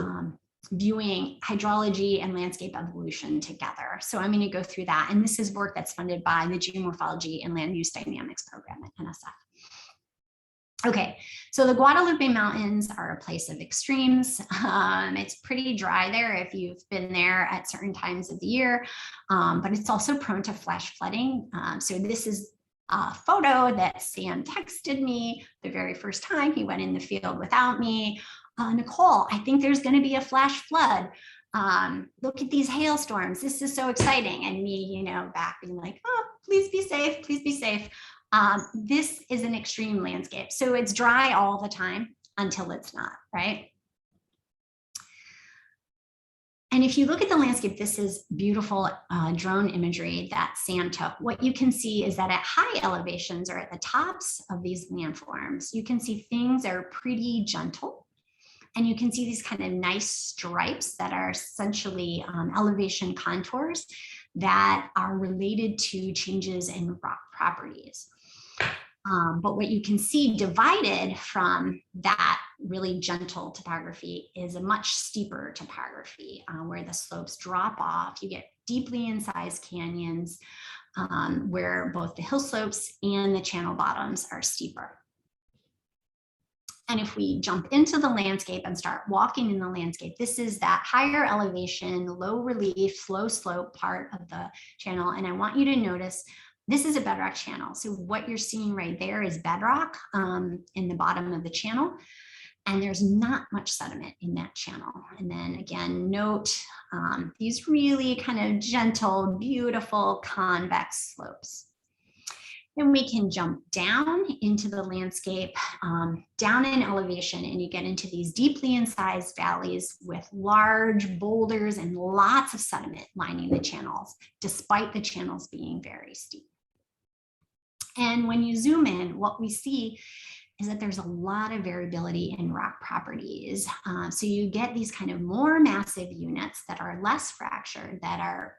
viewing hydrology and landscape evolution together. So I'm going to go through that. And this is work that's funded by the Geomorphology and Land Use Dynamics program at NSF. Okay, so the Guadalupe Mountains are a place of extremes. It's pretty dry there if you've been there at certain times of the year, but it's also prone to flash flooding. So this is a photo that Sam texted me the very first time he went in the field without me. Nicole, I think there's going to be a flash flood. Look at these hailstorms. This is so exciting. And me, you know, back being like, oh, please be safe. Please be safe. This is an extreme landscape. So it's dry all the time until it's not, right? And if you look at the landscape, this is beautiful drone imagery that Sam took. What you can see is that at high elevations or at the tops of these landforms, you can see things are pretty gentle. And you can see these kind of nice stripes that are essentially elevation contours that are related to changes in rock properties. But what you can see divided from that really gentle topography is a much steeper topography where the slopes drop off. You get deeply incised canyons where both the hill slopes and the channel bottoms are steeper. And if we jump into the landscape and start walking in the landscape, this is that higher elevation, low relief, slow slope part of the channel. And I want you to notice this is a bedrock channel. So what you're seeing right there is bedrock in the bottom of the channel. And there's not much sediment in that channel. And then again, note these really kind of gentle, beautiful convex slopes. Then we can jump down into the landscape, down in elevation, and you get into these deeply incised valleys with large boulders and lots of sediment lining the channels, despite the channels being very steep. And when you zoom in, what we see is that there's a lot of variability in rock properties. So you get these kind of more massive units that are less fractured, that are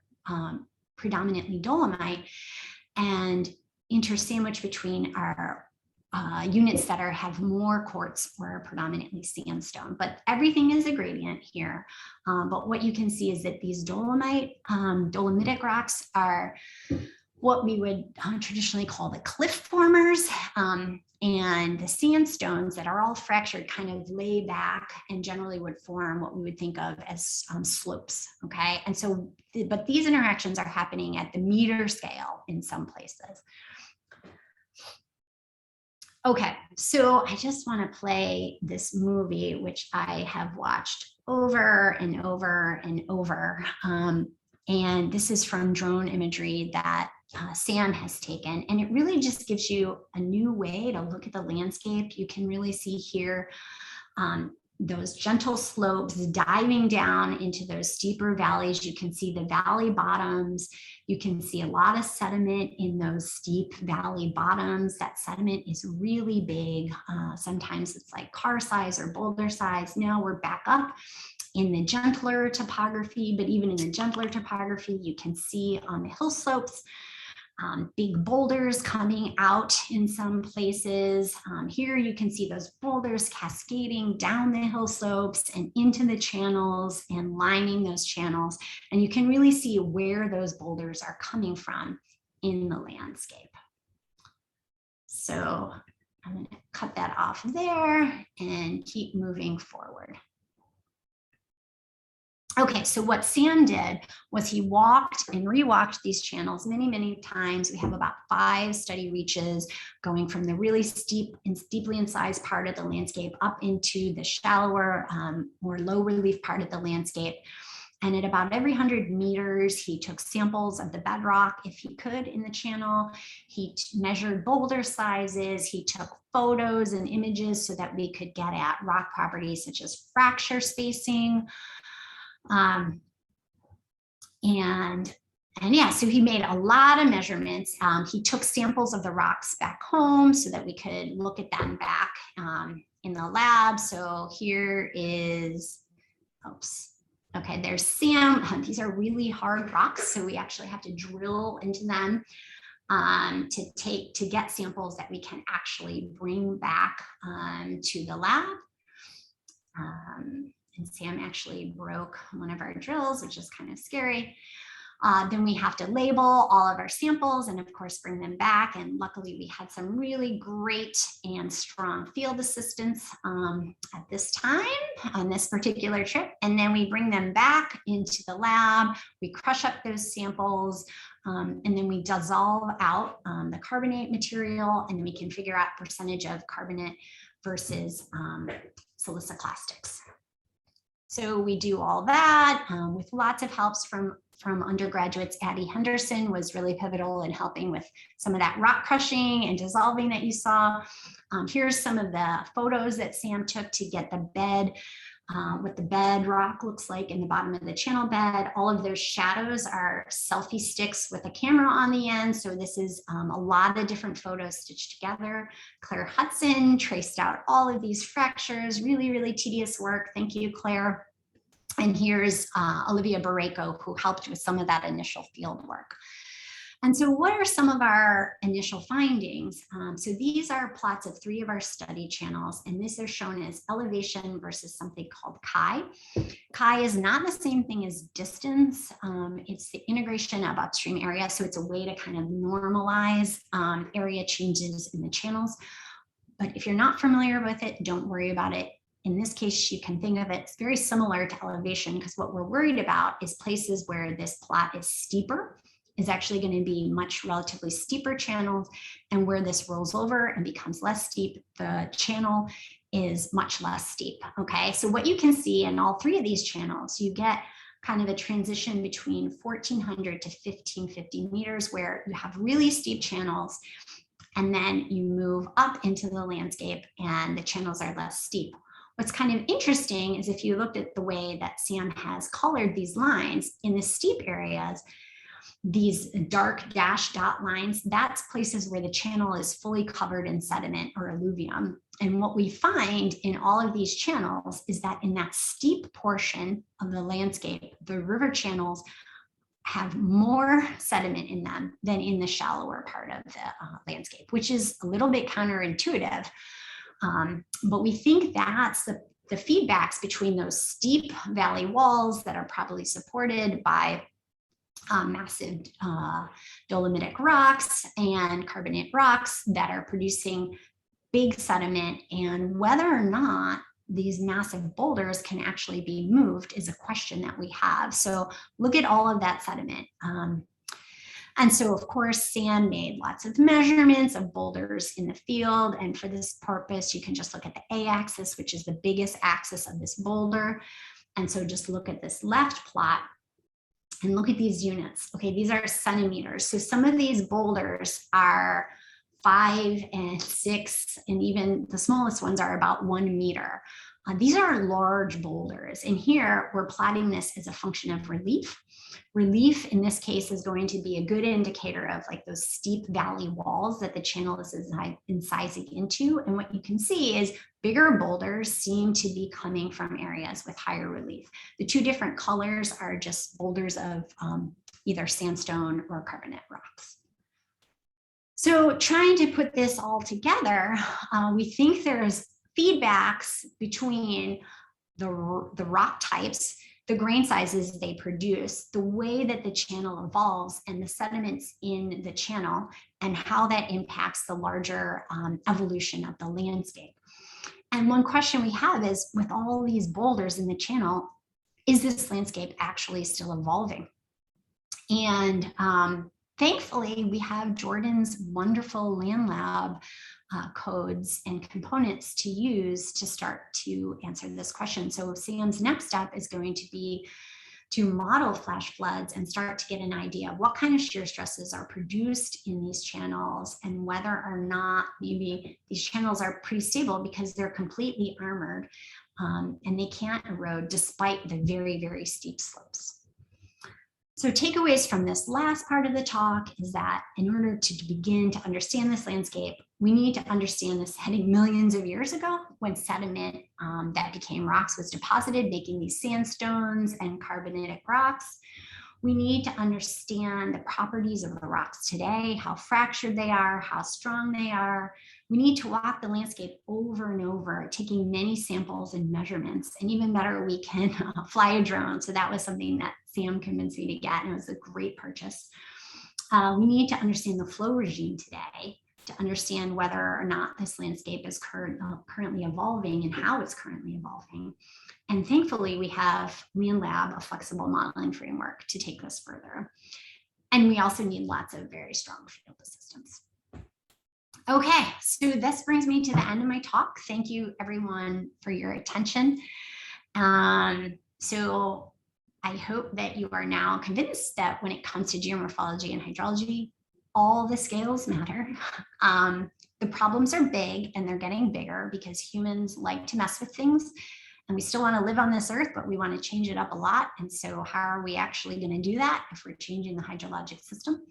predominantly dolomite, and intersandwiched between our units that have more quartz or predominantly sandstone. But everything is a gradient here. But what you can see is that these dolomitic rocks are what we would traditionally call the cliff formers, and the sandstones that are all fractured kind of lay back and generally would form what we would think of as slopes, okay? And so, but these interactions are happening at the meter scale in some places. Okay, so I just want to play this movie, which I have watched over and over and over. And this is from drone imagery that Sam has taken. And it really just gives you a new way to look at the landscape. You can really see here those gentle slopes diving down into those steeper valleys. You can see the valley bottoms. You can see a lot of sediment in those steep valley bottoms. That sediment is really big. Sometimes it's like car size or boulder size. Now we're back up in the gentler topography, but even in the gentler topography, you can see on the hill slopes, big boulders coming out in some places. Here you can see those boulders cascading down the hill slopes and into the channels and lining those channels. And you can really see where those boulders are coming from in the landscape. So I'm going to cut that off there and keep moving forward. Okay, so what Sam did was he walked and rewalked these channels many, many times. We have about 5 study reaches going from the really steep and steeply incised part of the landscape up into the shallower, more low relief part of the landscape. And at about every 100 meters, he took samples of the bedrock if he could in the channel. He measured boulder sizes. He took photos and images so that we could get at rock properties such as fracture spacing. And yeah, so he made a lot of measurements. He took samples of the rocks back home so that we could look at them back in the lab. So here is, oops. Okay, there's Sam. These are really hard rocks, so we actually have to drill into them to get samples that we can actually bring back to the lab. And Sam actually broke one of our drills, which is kind of scary. Then we have to label all of our samples and of course bring them back. And luckily we had some really great and strong field assistance at this time on this particular trip. And then we bring them back into the lab, we crush up those samples, and then we dissolve out the carbonate material, and then we can figure out percentage of carbonate versus siliciclastics. So we do all that with lots of helps from undergraduates. Addie Henderson was really pivotal in helping with some of that rock crushing and dissolving that you saw. Here's some of the photos that Sam took to get the bed, what the bedrock looks like in the bottom of the channel bed. All of those shadows are selfie sticks with a camera on the end. So this is a lot of different photos stitched together. Claire Hudson traced out all of these fractures, really, really tedious work. Thank you, Claire. And here's Olivia Barreco, who helped with some of that initial field work. And so what are some of our initial findings? So these are plots of 3 of our study channels, and this is shown as elevation versus something called chi. Chi is not the same thing as distance. It's the integration of upstream area. So it's a way to kind of normalize area changes in the channels. But if you're not familiar with it, don't worry about it. In this case, you can think of it, it's very similar to elevation, because what we're worried about is places where this plot is steeper, is actually going to be much relatively steeper channels, and where this rolls over and becomes less steep, the channel is much less steep. Okay, so what you can see in all 3 of these channels, you get kind of a transition between 1400 to 1550 meters where you have really steep channels, and then you move up into the landscape and the channels are less steep. What's kind of interesting is if you looked at the way that Sam has colored these lines in the steep areas, these dark dash dot lines, that's places where the channel is fully covered in sediment or alluvium. And what we find in all of these channels is that in that steep portion of the landscape, the river channels have more sediment in them than in the shallower part of the landscape, which is a little bit counterintuitive. But we think that's the feedbacks between those steep valley walls that are probably supported by massive dolomitic rocks and carbonate rocks that are producing big sediment, and whether or not these massive boulders can actually be moved is a question that we have. So look at all of that sediment. And so, of course, Sam made lots of measurements of boulders in the field. And for this purpose, you can just look at the A-axis, which is the biggest axis of this boulder. And so just look at this left plot and look at these units. Okay, these are centimeters. So some of these boulders are 5 and 6, and even the smallest ones are about 1 meter. These are large boulders. And here we're plotting this as a function of relief. Relief in this case is going to be a good indicator of like those steep valley walls that the channel is incising into. And what you can see is bigger boulders seem to be coming from areas with higher relief. The two different colors are just boulders of either sandstone or carbonate rocks. So trying to put this all together, we think there's feedbacks between the rock types, the grain sizes they produce, the way that the channel evolves, and the sediments in the channel, and how that impacts the larger evolution of the landscape. And one question we have is, with all these boulders in the channel, is this landscape actually still evolving? And thankfully, we have Jordan's wonderful land lab codes and components to use to start to answer this question. So Sam's next step is going to be to model flash floods and start to get an idea of what kind of shear stresses are produced in these channels, and whether or not maybe these channels are pretty stable because they're completely armored and they can't erode despite the very, very steep slopes. So takeaways from this last part of the talk is that in order to begin to understand this landscape, we need to understand this heading millions of years ago, when sediment that became rocks was deposited, making these sandstones and carbonitic rocks. We need to understand the properties of the rocks today, how fractured they are, how strong they are. We need to walk the landscape over and over, taking many samples and measurements. And even better, we can fly a drone. So that was something that Sam convinced me to get, and it was a great purchase. We need to understand the flow regime today to understand whether or not this landscape is currently evolving and how it's currently evolving. And thankfully, we have Land Lab, a flexible modeling framework to take this further. And we also need lots of very strong field assistance. Okay, so this brings me to the end of my talk. Thank you everyone for your attention. So I hope that you are now convinced that when it comes to geomorphology and hydrology, all the scales matter. The problems are big, and they're getting bigger because humans like to mess with things. And we still want to live on this earth, but we want to change it up a lot. And so how are we actually going to do that if we're changing the hydrologic system?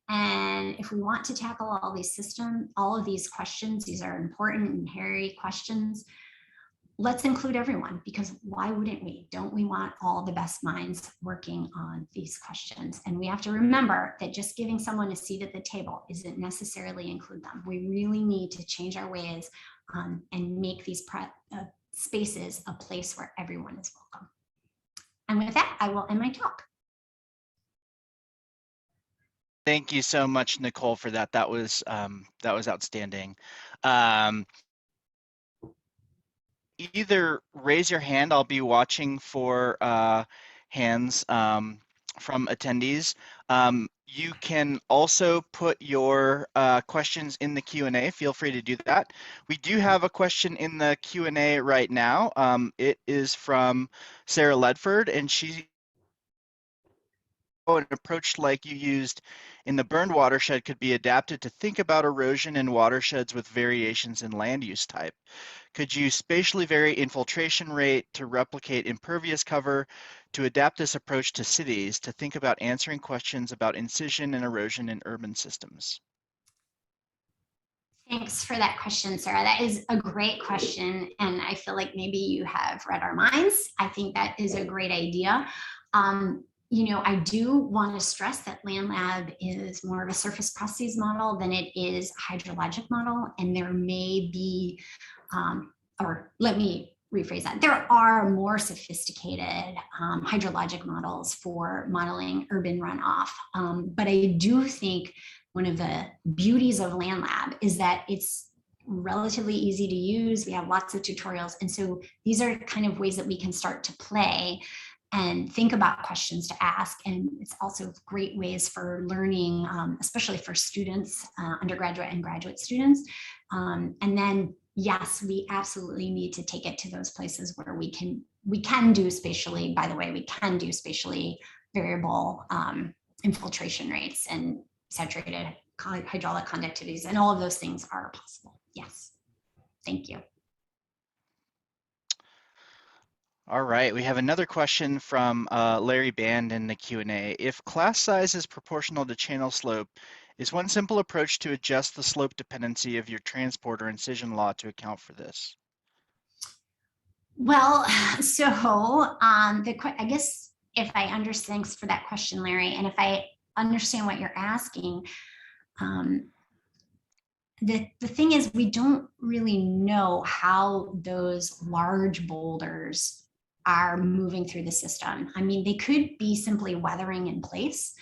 And if we want to tackle all of these questions, these are important and hairy questions, let's include everyone, because why wouldn't we? Don't we want all the best minds working on these questions? And we have to remember that just giving someone a seat at the table isn't necessarily include them. We really need to change our ways and make these spaces a place where everyone is welcome. And with that, I will end my talk. Thank you so much, Nicole, for that. That was outstanding. Either raise your hand. I'll be watching for hands from attendees. You can also put your questions in the Q&A. Feel free to do that. We do have a question in the Q&A right now. It is from Sarah Ledford, and she an approach like you used in the burned watershed could be adapted to think about erosion in watersheds with variations in land use type. Could you spatially vary infiltration rate to replicate impervious cover to adapt this approach to cities to think about answering questions about incision and erosion in urban systems? Thanks for that question, Sarah. That is a great question. And I feel like maybe you have read our minds. I think that is a great idea. I do want to stress that LandLab is more of a surface processes model than it is a hydrologic model. And there may be, or let me rephrase that. There are more sophisticated hydrologic models for modeling urban runoff. But I do think one of the beauties of LandLab is that it's relatively easy to use. We have lots of tutorials. And so these are kind of ways that we can start to play and think about questions to ask. And it's also great ways for learning, especially for students, undergraduate and graduate students. And then, yes, we absolutely need to take it to those places where we can do spatially, by the way, we can do spatially variable infiltration rates and saturated hydraulic conductivities, and all of those things are possible. Yes, thank you. All right, we have another question from Larry Band in the Q&A. If class size is proportional to channel slope, is one simple approach to adjust the slope dependency of your transport or incision law to account for this? Well, so I guess if I understand, thanks for that question, Larry, and if I understand what you're asking, the thing is, we don't really know how those large boulders are moving through the system. I mean, they could be simply weathering in place.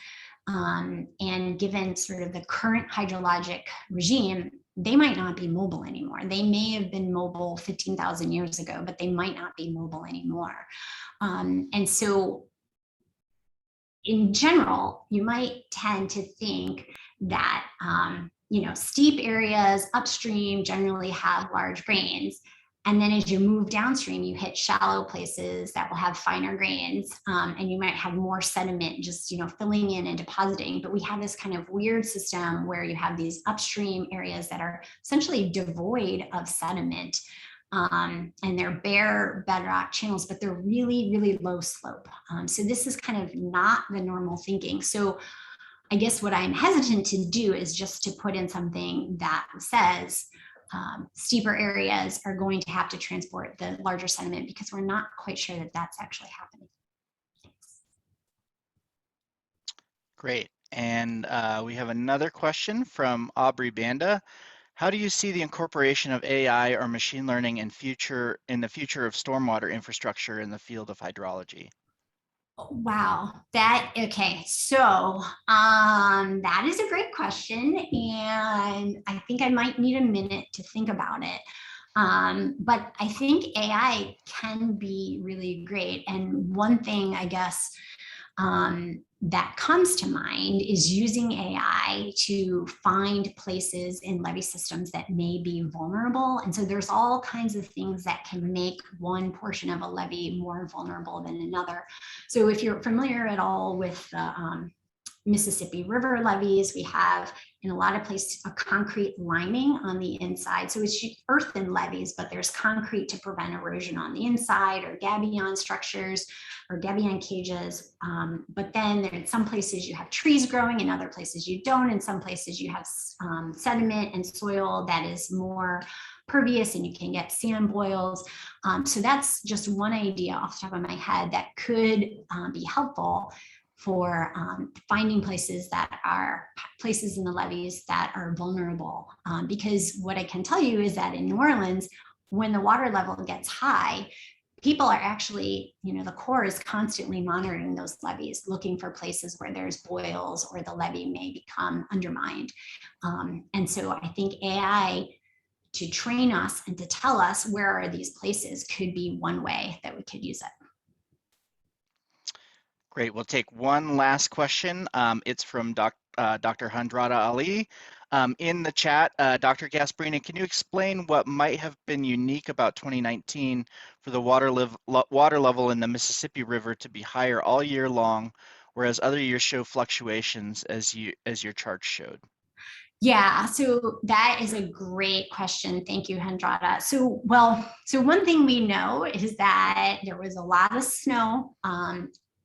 And given sort of the current hydrologic regime, they might not be mobile anymore. They may have been mobile 15,000 years ago, but they might not be mobile anymore. And so in general, you might tend to think that steep areas upstream generally have large grains. And then as you move downstream, you hit shallow places that will have finer grains, and you might have more sediment just filling in and depositing. But we have this kind of weird system where you have these upstream areas that are essentially devoid of sediment, and they're bare bedrock channels, but they're really, really low slope. So this is kind of not the normal thinking. So I guess what I'm hesitant to do is just to put in something that says steeper areas are going to have to transport the larger sediment, because we're not quite sure that that's actually happening. Thanks. Great. And we have another question from Aubrey Banda. How do you see the incorporation of AI or machine learning in the future of stormwater infrastructure in the field of hydrology? Wow, okay. So that is a great question. And I think I might need a minute to think about it. But I think AI can be really great. And one thing, I guess, that comes to mind is using AI to find places in levee systems that may be vulnerable. And so there's all kinds of things that can make one portion of a levee more vulnerable than another. So if you're familiar at all with the Mississippi River levees, we have in a lot of places a concrete lining on the inside. So it's earthen levees, but there's concrete to prevent erosion on the inside, or gabion structures or gabion cages. But then in some places you have trees growing, in other places you don't. In some places you have sediment and soil that is more pervious, and you can get sand boils. So that's just one idea off the top of my head that could be helpful for finding places in the levees that are vulnerable. Because what I can tell you is that in New Orleans, when the water level gets high, people are actually, the Corps is constantly monitoring those levees, looking for places where there's boils or the levee may become undermined. And so I think AI to train us and to tell us where are these places could be one way that we could use it. Great. We'll take one last question. It's from Dr. Handrada Ali. In the chat, Dr. Gasparini, can you explain what might have been unique about 2019 for the water level in the Mississippi River to be higher all year long, whereas other years show fluctuations as your chart showed? Yeah, so that is a great question. Thank you, Handrada. So one thing we know is that there was a lot of snow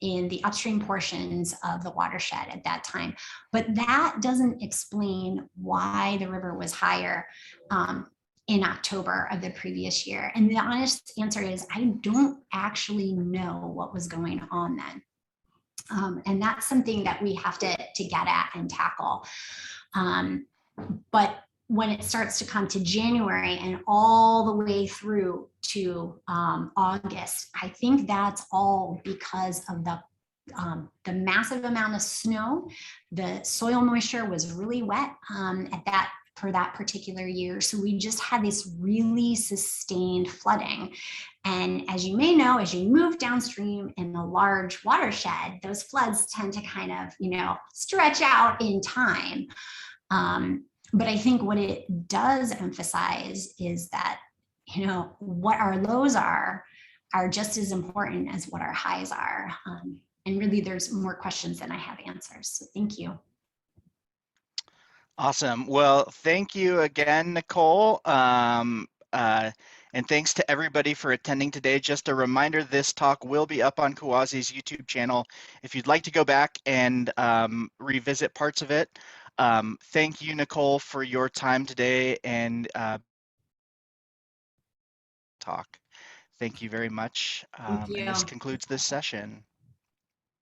in the upstream portions of the watershed at that time. But that doesn't explain why the river was higher in October of the previous year. And the honest answer is I don't actually know what was going on then. And that's something that we have to get at and tackle. But when it starts to come to January and all the way through to August, I think that's all because of the massive amount of snow. The soil moisture was really wet for that particular year. So we just had this really sustained flooding. And as you may know, as you move downstream in a large watershed, those floods tend to kind of, stretch out in time. But I think what it does emphasize is that, what our lows are just as important as what our highs are. And really, there's more questions than I have answers. So thank you. Awesome. Well, thank you again, Nicole. And thanks to everybody for attending today. Just a reminder, this talk will be up on Kawasi's YouTube channel if you'd like to go back and revisit parts of it. Thank you, Nicole, for your time today and talk. Thank you very much. Thank you. And this concludes this session.